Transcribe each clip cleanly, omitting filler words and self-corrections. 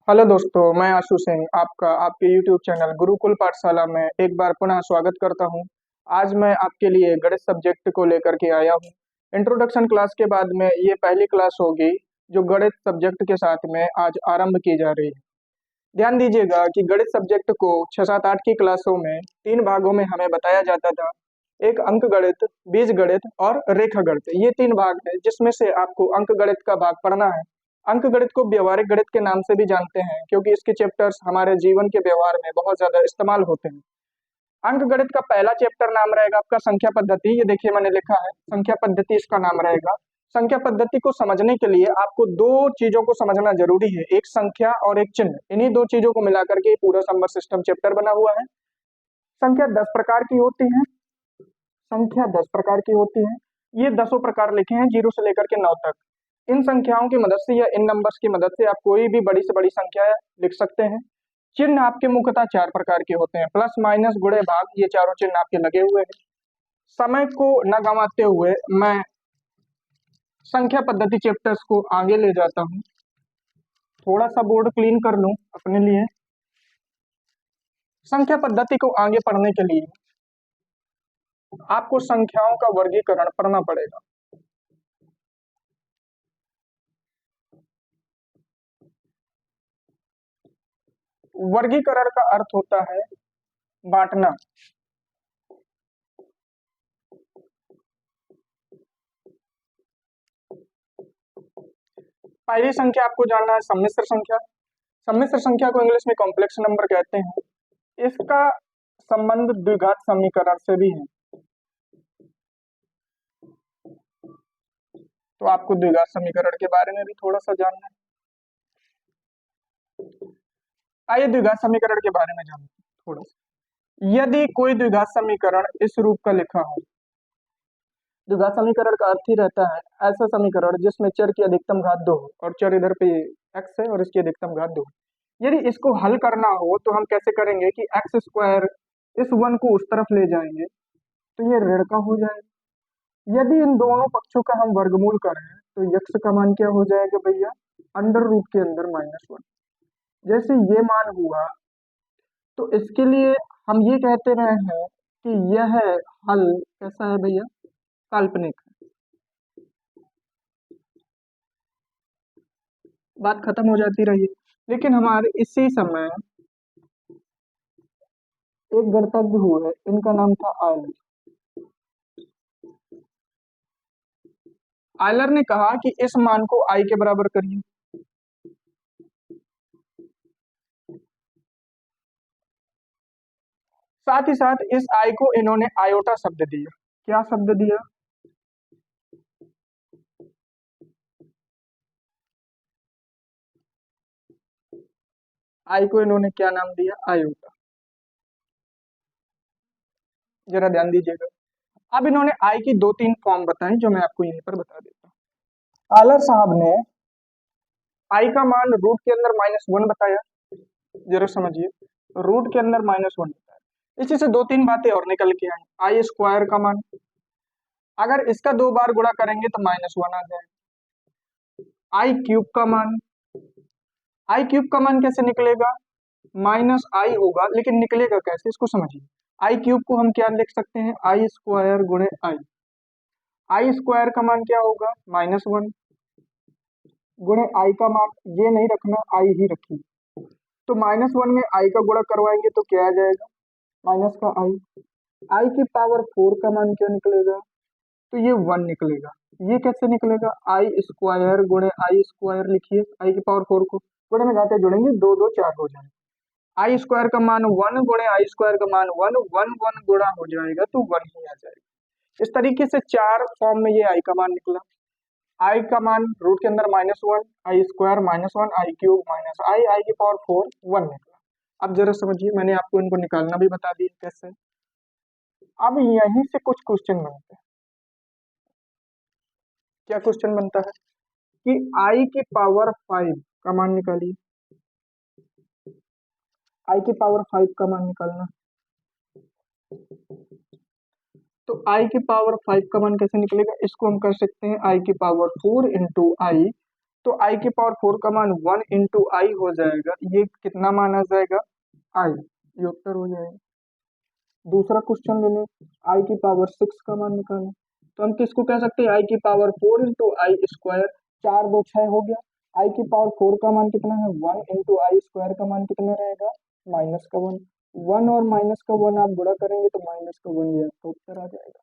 Hello दोस्तों, मैं आशु सिंह आपका आपके YouTube चैनल गुरुकुल पाठशाला में एक बार पुनः स्वागत करता हूं। आज मैं आपके लिए गणित सब्जेक्ट को लेकर के आया हूं। इंट्रोडक्शन क्लास के बाद में ये पहली क्लास होगी जो गणित सब्जेक्ट के साथ में आज आरंभ की जा रही है। ध्यान दीजिएगा कि गणित सब्जेक्ट को 6, 7, 8 की क्लासों में 3 भागों में हमें बताया जाता था। एक अंक गणित, बीज गणित और रेखा गणित, ये 3 भाग है जिसमें से आपको अंक गणित का भाग पढ़ना है। अंक गणित को व्यवहारिक गणित के नाम से भी जानते हैं क्योंकि इसके चैप्टर्स हमारे जीवन के व्यवहार में बहुत ज्यादा इस्तेमाल होते हैं। अंक गणित का पहला चैप्टर नाम रहेगा आपका संख्या पद्धति। ये देखिए मैंने लिखा है संख्या पद्धति, इसका नाम रहेगा। संख्या पद्धति को समझने के लिए आपको दो चीजों को समझना जरूरी है, एक संख्या और एक चिन्ह। इन्हीं दो चीजों को मिलाकर के पूरा नंबर सिस्टम चैप्टर बना हुआ है। संख्या 10 प्रकार की होती है। संख्या 10 प्रकार की होती है। ये 10 प्रकार लिखे हैं 0 से लेकर के 9 तक। इन संख्याओं की मदद से या इन नंबर्स की मदद से आप कोई भी बड़ी से बड़ी संख्या लिख सकते हैं। चिन्ह आपके मुख्यतः 4 प्रकार के होते हैं, प्लस माइनस गुणे भाग, ये चारों चिन्ह आपके लगे हुए हैं। समय को न गंवाते हुए मैं संख्या पद्धति चैप्टर्स को आगे ले जाता हूँ। थोड़ा सा बोर्ड क्लीन कर लूं अपने लिए। संख्या पद्धति को आगे पढ़ने के लिए आपको संख्याओं का वर्गीकरण पढ़ना पड़ेगा। वर्गीकरण का अर्थ होता है बांटना। पहली संख्या आपको जानना है सम्मिश्र संख्या। सम्मिश्र संख्या को इंग्लिश में कॉम्प्लेक्स नंबर कहते हैं। इसका संबंध द्विघात समीकरण से भी है, तो आपको द्विघात समीकरण के बारे में भी थोड़ा सा जानना है। आइए द्विघात समीकरण के बारे में जानते हैं थोड़ा सा। यदि कोई द्विघात समीकरण इस रूप का लिखा हो, द्विघात समीकरण का अर्थ ही रहता है ऐसा समीकरण जिसमें चर की अधिकतम घात 2 हो और चर इधर पे x है और इसकी अधिकतम घात 2। यदि इसको हल करना हो तो हम कैसे करेंगे कि एक्स स्क्वायर इस वन को उस तरफ ले जाएंगे तो ये ऋण का हो जाएगा। यदि इन दोनों पक्षों का हम वर्गमूल करें तो यक्स का मान क्या हो जाएगा भैया, अंडर रूट के अंदर -1। जैसे ये मान हुआ तो इसके लिए हम ये कहते रहे हैं कि यह हल कैसा है भैया, काल्पनिक है। बात खत्म हो जाती रही। लेकिन हमारे इसी समय एक गणतज्ञ हुए, इनका नाम था आयलर। आयलर ने कहा कि इस मान को आई के बराबर करिए। साथ ही साथ इस आई को इन्होंने आयोटा शब्द दिया। क्या शब्द दिया? आई को इन्होंने क्या नाम दिया? आयोटा। जरा ध्यान दीजिएगा। अब इन्होंने आई की 2-3 फॉर्म बताई जो मैं आपको यहीं पर बता देता हूँ। आयलर साहब ने आई का मान रूट के अंदर -1 बताया। जरा समझिए, रूट के अंदर -1 बताया। इसी से 2-3 बातें और निकल के आई। आई स्क्वायर का मान अगर इसका 2 बार गुणा करेंगे तो -1 आ जाएगा। आई क्यूब का मान, आई क्यूब का मान कैसे निकलेगा? माइनस आई होगा, लेकिन निकलेगा कैसे इसको समझिए। आई क्यूब को हम क्या लिख सकते हैं? आई स्क्वायर गुणे आई। आई स्क्वायर का मान क्या होगा? -1 गुणे आई का मान, ये नहीं रखना, आई ही रखिए। तो -1 में आई का गुणा करवाएंगे तो क्या आ जाएगा? माइनस का आई। आई की पावर 4 का मान क्या निकलेगा? तो ये 1 निकलेगा। ये कैसे निकलेगा? आई स्क्वायर गुणे आई स्क्वायर लिखिए, आई की पावर 4 को गुणे में घाते जोड़ेंगे, 2 2 4 हो जाएगा। आई स्क्वायर का मान 1 गुणे आई स्क्वायर का मान 1 1 1 गुणा हो जाएगा तो 1 ही आ जाएगा। इस तरीके से 4 फॉर्म में ये आई का मान निकला। आई का मान रूट के अंदर -1, आई स्क्वायर -1, आई क्यूब माइनस आई की पावर 4 1 निकला। अब जरा समझिए, मैंने आपको इनको निकालना भी बता दिया कैसे। अब यहीं से कुछ क्वेश्चन बनते हैं। क्या क्वेश्चन बनता है कि आई की पावर 5 का मान निकालिए। आई की पावर 5 का मान निकालना, तो आई की पावर 5 का मान कैसे निकलेगा? इसको हम कर सकते हैं आई की पावर 4 इंटू आई तो आई की पावर 4 का मान 1 इंटू आई हो जाएगा। ये कितना मान आ जाएगा? आई। ये उत्तर हो जाएगा। दूसरा क्वेश्चन ले लें, आई की पावर 6 का मान निकालें। तो हम किसको कह सकते हैं? आई की पावर 4 इंटू आई स्क्वायर, 4 2 6 हो गया। आई की पावर 4 का मान कितना है? 1 इंटू आई स्क्वायर का मान कितना रहेगा? माइनस का 1। 1 और माइनस का 1 आप गुणा करेंगे तो माइनस का 1, ये आपका उत्तर आ जाएगा।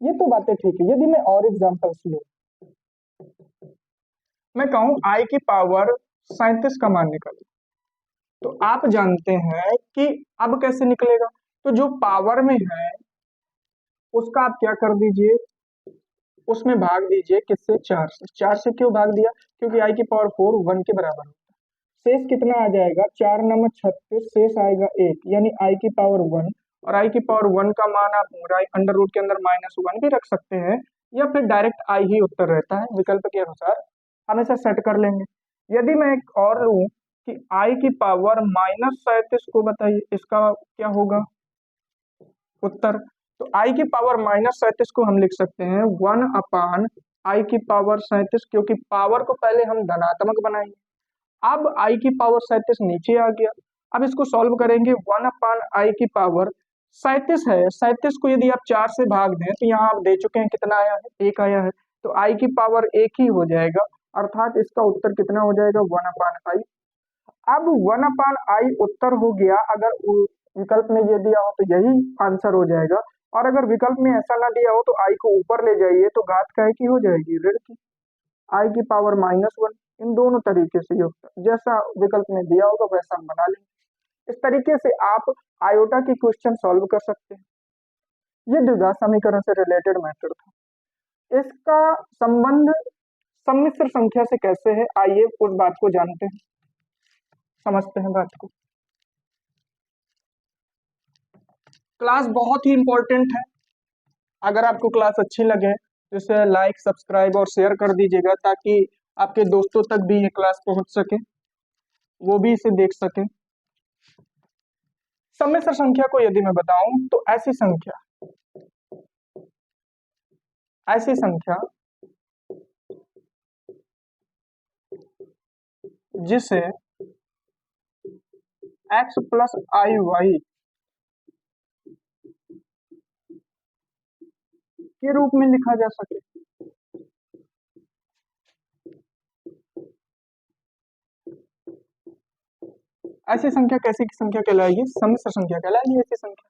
ये तो बातें ठीक है। यदि मैं और एग्जाम्पल्स लूं, मैं कहूं आई की पावर 37 का मान निकाले, तो आप जानते हैं कि अब कैसे निकलेगा? तो जो पावर में है उसका आप क्या कर दीजिए, उसमें भाग दीजिए किससे? 4 से। 4 से क्यों भाग दिया? क्योंकि आई की पावर 4 1 के बराबर होता है। शेष कितना आ जाएगा? 4 नंबर 36, शेष आएगा 1, यानी आई की पावर 1। और आई की पावर 1 का मान आप अंडर रूट के अंदर -1 भी रख सकते हैं, या फिर डायरेक्ट आई ही उत्तर रहता है। विकल्प के अनुसार हमेशा सेट कर लेंगे। यदि मैं एक और लूं कि आई की पावर -37 को बताइए, इसका क्या होगा उत्तर? तो आई की पावर -37 को हम लिख सकते हैं 1 अपान आई की पावर 37, क्योंकि पावर को पहले हम धनात्मक बनाएंगे। अब आई की पावर 37 नीचे आ गया। अब इसको सॉल्व करेंगे। 1 अपान आई की पावर 37 है, 37 को यदि आप 4 से भाग दें तो यहाँ आप दे चुके हैं कितना आया है? 1 आया है। तो आई की पावर 1 ही हो जाएगा, अर्थात इसका उत्तर कितना हो जाएगा? 1 अपान आई। अब 1 अपान आई उत्तर हो गया। अगर विकल्प में ये दिया हो तो यही आंसर हो जाएगा, और अगर विकल्प में ऐसा ना दिया हो तो आई को ऊपर ले जाइए तो घात काय की हो जाएगी? ऋण की। आई की पावर -1। इन दोनों तरीके से योग जैसा विकल्प में दिया होगा वैसा हम बना लेंगे। इस तरीके से आप आयोटा की क्वेश्चन सॉल्व कर सकते हैं। ये द्विघात समीकरण से रिलेटेड मैटर था। इसका संबंध सम्मिश्र संख्या से कैसे है, आइए उस बात को जानते हैं, समझते हैं बात को। क्लास बहुत ही इंपॉर्टेंट है। अगर आपको क्लास अच्छी लगे तो इसे लाइक, सब्सक्राइब और शेयर कर दीजिएगा, ताकि आपके दोस्तों तक भी ये क्लास पहुंच सके, वो भी इसे देख सके। सम्मिश्र संख्या को यदि मैं बताऊं तो ऐसी संख्या जिसे x प्लस आई वाई के रूप में लिखा जा सके। ऐसी संख्या कैसी संख्या कहलाएगी? सम्मिश्र संख्या कहलाएगी ऐसी संख्या।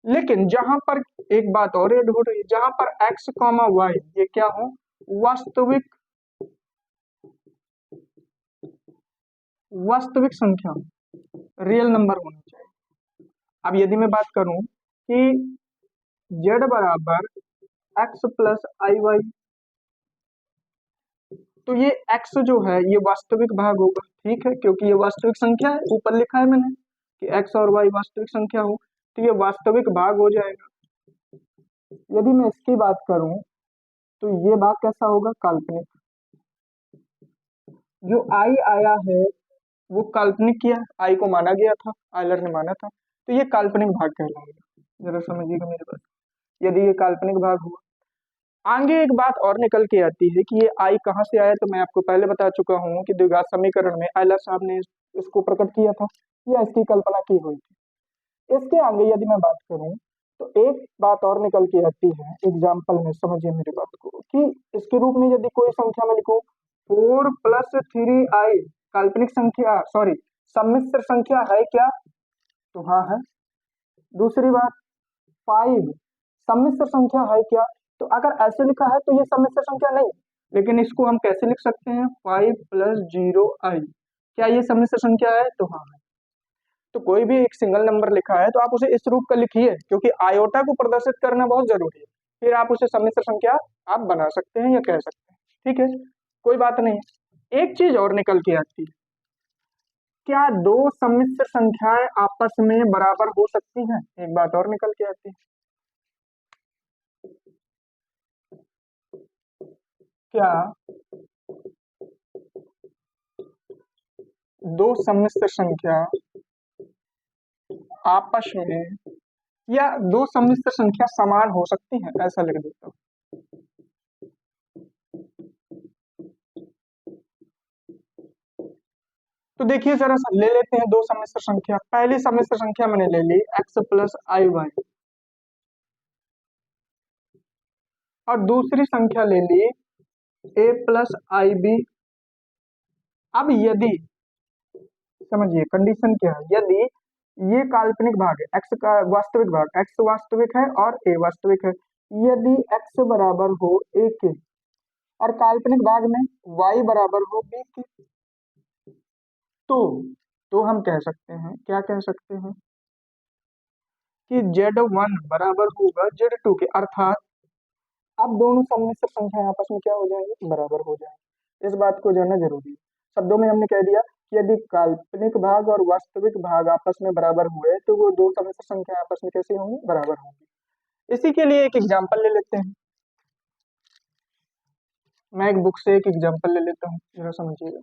लेकिन जहां पर एक बात और ऐड हो रही है, जहां पर x, y ये क्या हो? वास्तविक संख्या, रियल नंबर होना चाहिए। अब यदि मैं बात करूं कि z बराबर x प्लस आई वाई, तो ये x जो है ये वास्तविक भाग होगा, ठीक है, क्योंकि ये वास्तविक संख्या है। ऊपर लिखा है मैंने कि x और y वास्तविक संख्या हो, तो ये वास्तविक भाग हो जाएगा। यदि मैं इसकी बात करूं तो ये भाग कैसा होगा? काल्पनिक। जो आई आया है वो काल्पनिक किया, आई को माना गया था, आयलर ने माना था, तो ये काल्पनिक भाग कहलाएगा। जरा समझिएगा मेरे बात। यदि ये काल्पनिक भाग हुआ, आगे एक बात और निकल के आती है कि ये आई कहाँ से आया। तो मैं आपको पहले बता चुका हूँ कि द्विघात समीकरण में आयलर साहब ने इसको प्रकट किया था या इसकी कल्पना की हुई थी। इसके आगे यदि मैं बात करूं तो एक बात और निकल के आती है एग्जाम्पल में, समझिए मेरी बात को, कि इसके रूप में यदि कोई संख्या में लिखूं 4 प्लस 3i, काल्पनिक संख्या, सॉरी सम्मिश्र संख्या है क्या? तो हाँ है। दूसरी बात 5 सम्मिश्र संख्या है क्या? तो अगर ऐसे लिखा है तो ये सम्मिश्र संख्या नहीं, लेकिन इसको हम कैसे लिख सकते हैं? 5 प्लस 0i, क्या ये सम्मिश्र संख्या है? तो हाँ है। तो कोई भी एक सिंगल नंबर लिखा है तो आप उसे इस रूप का लिखिए, क्योंकि आयोटा को प्रदर्शित करना बहुत जरूरी है, फिर आप उसे सम्मिश्र संख्या आप बना सकते हैं या कह सकते हैं, ठीक है, कोई बात नहीं। एक चीज और निकल के आती है, क्या दो सम्मिश्र संख्याएं आपस में बराबर हो सकती हैं? एक बात और निकल के आती है, क्या दो सम्मिश्र संख्या आपस में, या दो सम्मिश्र संख्या समान हो सकती हैं? ऐसा लिख देता हूं। तो देखिए जरा सा ले लेते हैं दो सम्मिश्र संख्या। पहली सम्मिश्र संख्या मैंने ले ली x प्लस आई वाई, और दूसरी संख्या ले ली a प्लस आई बी। अब यदि, समझिए कंडीशन क्या है, यदि ये काल्पनिक भाग है, x का वास्तविक भाग, x वास्तविक है और a वास्तविक है, यदि x बराबर हो a के और काल्पनिक भाग में y बराबर हो b के, तो हम कह सकते हैं, क्या कह सकते हैं कि Z1 बराबर होगा Z2 के, अर्थात अब दोनों सम्मिश्र संख्या आपस में क्या हो जाएंगे, बराबर हो जाएंगे। इस बात को जानना जरूरी है। शब्दों में हमने कह दिया कि यदि काल्पनिक भाग और वास्तविक भाग आपस में बराबर हुए तो वो दो सम्मिश्र संख्या आपस में कैसे होंगी, बराबर होंगी। इसी के लिए एक एग्जाम्पल ले लेते हैं। मैं एक बुक से एक एग्जाम्पल ले लेता हूँ, जरा समझिएगा।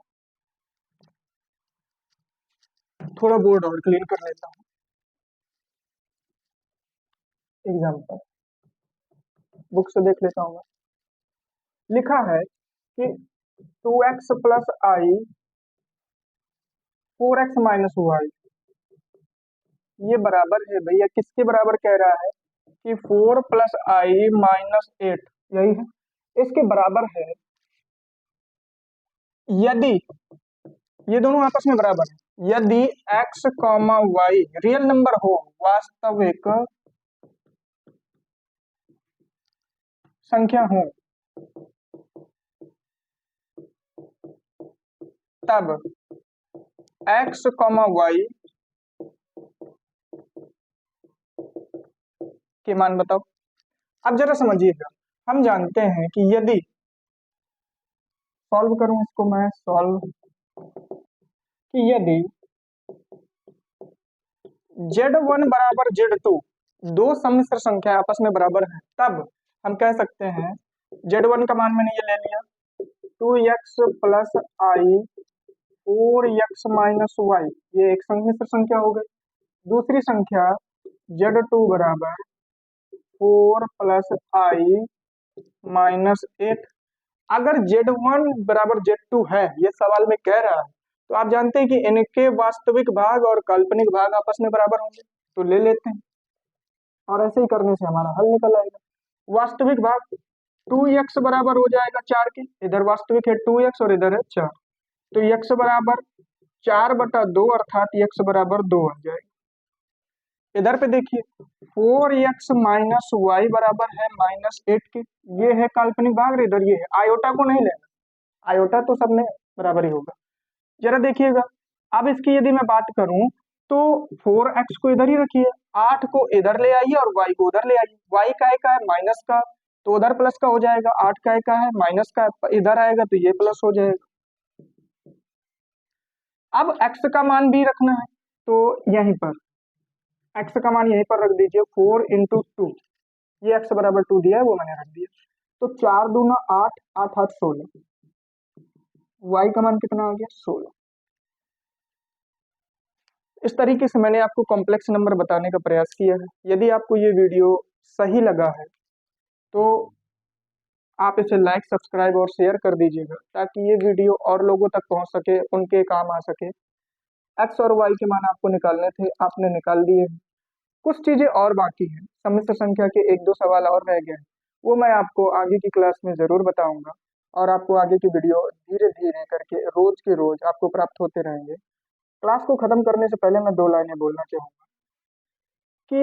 थोड़ा बोर्ड और क्लीन कर लेता हूँ। एग्जाम्पल बुक से देख लेता हूँ मैं। लिखा है कि 2x प्लस आई 4x माइनस वाई, ये बराबर है भैया, किसके बराबर कह रहा है कि 4 प्लस आई माइनस 8, यही है, इसके बराबर है यदि ये दोनों आपस में बराबर है, यदि x comma y real number हो, वास्तविक संख्या हो, तब x कॉमा वाई के मान बताओ। अब जरा समझिएगा, हम जानते हैं कि यदि सॉल्व करूं इसको मैं, सॉल्व कि यदि Z1 बराबर Z2 दो सम्मिश्र संख्या आपस में बराबर है, तब हम कह सकते हैं Z1 का मान मैंने ये ले लिया 2x प्लस आई 4x माइनस वाई, ये एक सम्मिश्र संख्या हो गई। दूसरी संख्या Z2 बराबर 4 प्लस आई माइनस 8। अगर Z1 बराबर Z2 है, ये सवाल में कह रहा है, तो आप जानते हैं कि इनके वास्तविक भाग और काल्पनिक भाग आपस में बराबर होंगे, तो ले लेते हैं और ऐसे ही करने से हमारा हल निकल आएगा। वास्तविक भाग 2x बराबर हो जाएगा 4 के, इधर वास्तविक है 2x और इधर है 4, तो x बराबर 4/2 अर्थात x बराबर 2 आ जाएगा। इधर पे देखिए 4x माइनस वाई बराबर है -8 के, ये है काल्पनिक भाग, इधर ये है, आयोटा को नहीं लेना, आयोटा तो सब में बराबर ही होगा। जरा देखिएगा, अब इसकी यदि मैं बात करूं तो 4x को इधर ही रखिए, 8 को इधर ले आइए और y को उधर ले आइए। y का है माइनस का, तो उधर प्लस का हो जाएगा, 8 का है माइनस का, इधर आएगा तो ये प्लस हो जाएगा। अब x का मान भी रखना है, तो यहीं पर x का मान यहीं पर रख दीजिए, 4 इंटू 2, ये x बराबर 2 दिया है वो मैंने रख दिया, तो 4 दूना 8, 8 8 16, y का मान कितना आ गया 16। इस तरीके से मैंने आपको कॉम्प्लेक्स नंबर बताने का प्रयास किया है। यदि आपको ये वीडियो सही लगा है तो आप इसे लाइक, सब्सक्राइब और शेयर कर दीजिएगा, ताकि ये वीडियो और लोगों तक पहुंच सके, उनके काम आ सके। एक्स और वाई के मान आपको निकालने थे, आपने निकाल दिए हैं। कुछ चीजें और बाकी हैं, सम्मिश्र संख्या के एक दो सवाल और रह गए हैं, वो मैं आपको आगे की क्लास में जरूर बताऊंगा, और आपको आगे की वीडियो धीरे धीरे करके रोज के रोज आपको प्राप्त होते रहेंगे। क्लास को खत्म करने से पहले मैं दो लाइनें बोलना चाहूंगा कि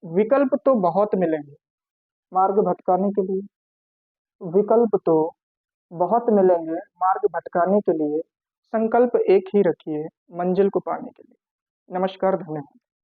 विकल्प तो बहुत मिलेंगे मार्ग भटकाने के लिए, विकल्प तो बहुत मिलेंगे मार्ग भटकाने के लिए, संकल्प एक ही रखिए मंजिल को पाने के लिए। नमस्कार, धन्यवाद।